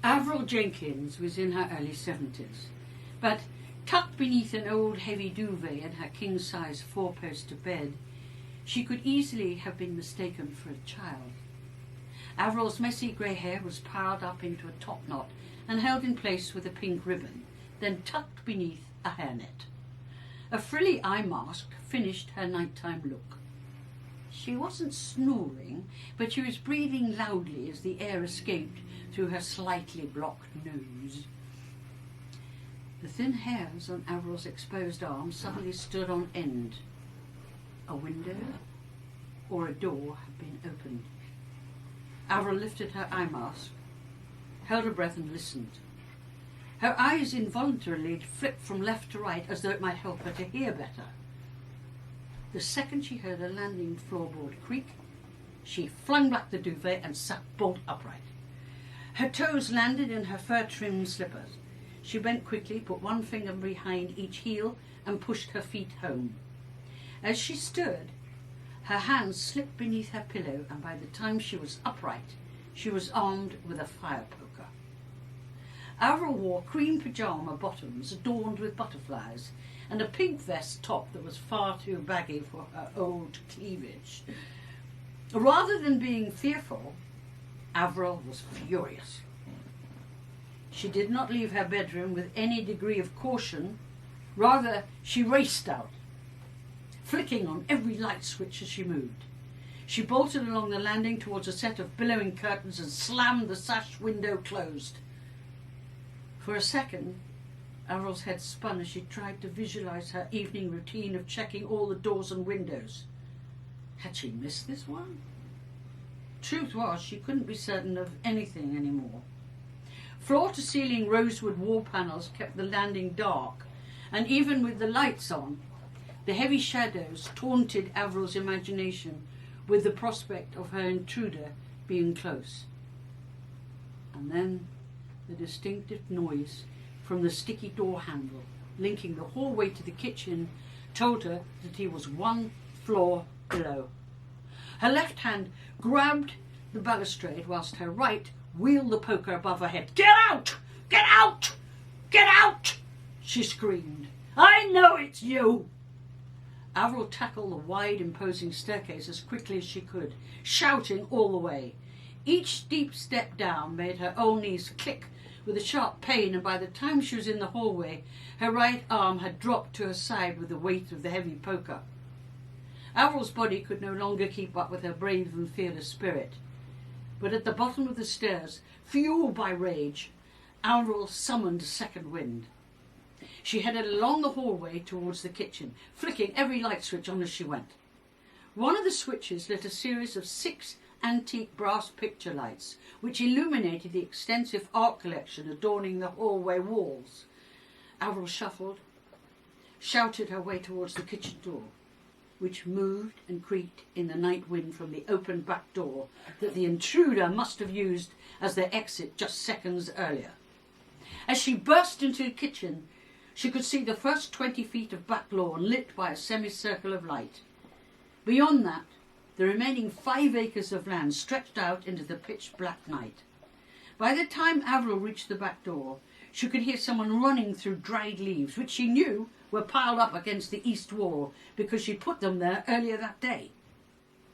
Avril Jenkins was in her early 70s, but tucked beneath an old heavy duvet in her king-size four-poster bed, she could easily have been mistaken for a child. Avril's messy grey hair was piled up into a topknot and held in place with a pink ribbon, then tucked beneath a hairnet. A frilly eye mask finished her nighttime look. She wasn't snoring, but she was breathing loudly as the air escaped through her slightly blocked nose. The thin hairs on Avril's exposed arm suddenly stood on end. A window or a door had been opened. Avril lifted her eye mask, held her breath and listened. Her eyes involuntarily flipped from left to right as though it might help her to hear better. The second she heard a landing floorboard creak, she flung back the duvet and sat bolt upright. Her toes landed in her fur-trimmed slippers. She bent quickly, put one finger behind each heel and pushed her feet home. As she stood, her hands slipped beneath her pillow, and by the time she was upright, she was armed with a fire poker. Avril wore cream pyjama bottoms adorned with butterflies and a pink vest top that was far too baggy for her old cleavage. Rather than being fearful, Avril was furious. She did not leave her bedroom with any degree of caution. Rather, she raced out, flicking on every light switch as she moved. She bolted along the landing towards a set of billowing curtains and slammed the sash window closed. For a second, Avril's head spun as she tried to visualize her evening routine of checking all the doors and windows. Had she missed this one? Truth was, she couldn't be certain of anything anymore. Floor-to-ceiling rosewood wall panels kept the landing dark, and even with the lights on, the heavy shadows taunted Avril's imagination with the prospect of her intruder being close. And then the distinctive noise from the sticky door handle linking the hallway to the kitchen told her that he was one floor below. Her left hand grabbed the balustrade whilst her right wheeled the poker above her head. "Get out! Get out! Get out!" she screamed. "I know it's you!" Avril tackled the wide, imposing staircase as quickly as she could, shouting all the way. Each steep step down made her old knees click with a sharp pain, and by the time she was in the hallway, her right arm had dropped to her side with the weight of the heavy poker. Avril's body could no longer keep up with her brave and fearless spirit. But at the bottom of the stairs, fueled by rage, Avril summoned a second wind. She headed along the hallway towards the kitchen, flicking every light switch on as she went. One of the switches lit a series of 6 antique brass picture lights, which illuminated the extensive art collection adorning the hallway walls. Avril shuffled, shouted her way towards the kitchen door, which moved and creaked in the night wind from the open back door that the intruder must have used as their exit just seconds earlier. As she burst into the kitchen, she could see the first 20 feet of back lawn lit by a semicircle of light. Beyond that, the remaining 5 acres of land stretched out into the pitch-black night. By the time Avril reached the back door, she could hear someone running through dried leaves, which she knew were piled up against the east wall because she put them there earlier that day.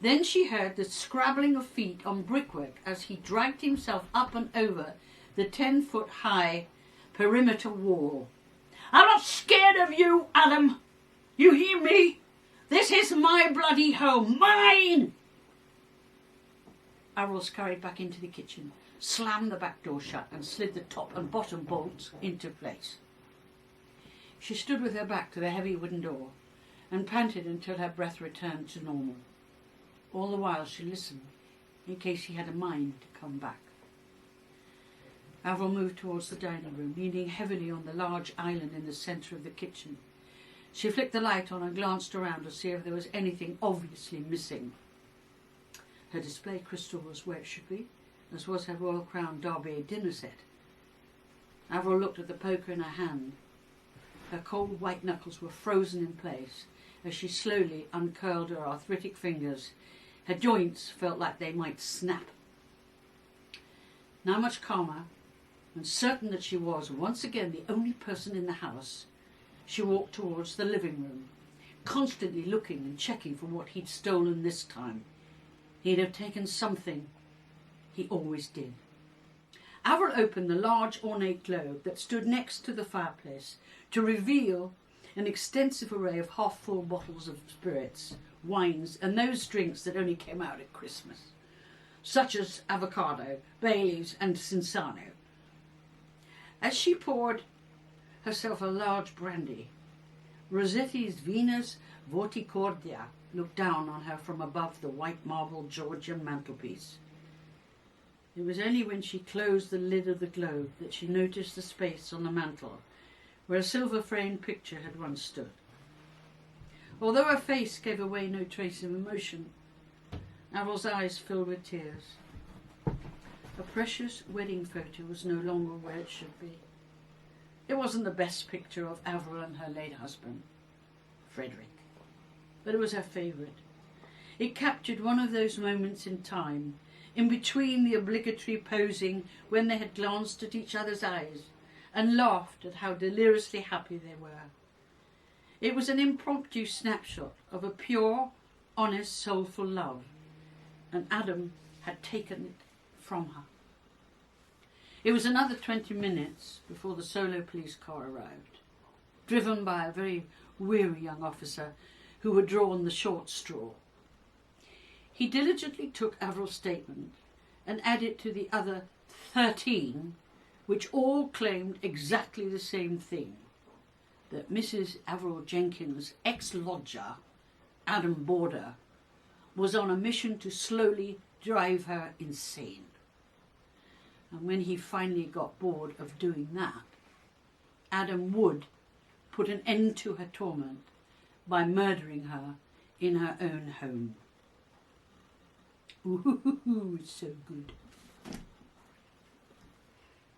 Then she heard the scrabbling of feet on brickwork as he dragged himself up and over the 10-foot-high perimeter wall. "I'm not scared of you, Adam. You hear me? This is my bloody home. Mine!" Avril scurried back into the kitchen, slammed the back door shut and slid the top and bottom bolts into place. She stood with her back to the heavy wooden door and panted until her breath returned to normal. All the while she listened, in case he had a mind to come back. Avril moved towards the dining room, leaning heavily on the large island in the centre of the kitchen. She flicked the light on and glanced around to see if there was anything obviously missing. Her display crystal was where it should be, as was her Royal Crown Derby dinner set. Avril looked at the poker in her hand. Her cold white knuckles were frozen in place as she slowly uncurled her arthritic fingers. Her joints felt like they might snap. Now much calmer, and certain that she was once again the only person in the house, she walked towards the living room, constantly looking and checking for what he'd stolen this time. He'd have taken something. He always did. Avril opened the large ornate globe that stood next to the fireplace to reveal an extensive array of half-full bottles of spirits, wines, and those drinks that only came out at Christmas, such as avocado, bay leaves, and Cinsano. As she poured herself a large brandy, Rossetti's Venus Vorticordia looked down on her from above the white marble Georgian mantelpiece. It was only when she closed the lid of the globe that she noticed the space on the mantel where a silver-framed picture had once stood. Although her face gave away no trace of emotion, Avril's eyes filled with tears. A precious wedding photo was no longer where it should be. It wasn't the best picture of Avril and her late husband, Frederick, but it was her favourite. It captured one of those moments in time, in between the obligatory posing when they had glanced at each other's eyes and laughed at how deliriously happy they were. It was an impromptu snapshot of a pure, honest, soulful love, and Adam had taken it from her. It was another 20 minutes before the solo police car arrived, driven by a very weary young officer who had drawn the short straw. He diligently took Avril's statement and added to the other 13, which all claimed exactly the same thing, that Mrs. Avril Jenkins' ex-lodger, Adam Border, was on a mission to slowly drive her insane. And when he finally got bored of doing that, Adam would put an end to her torment by murdering her in her own home. Ooh, it's so good.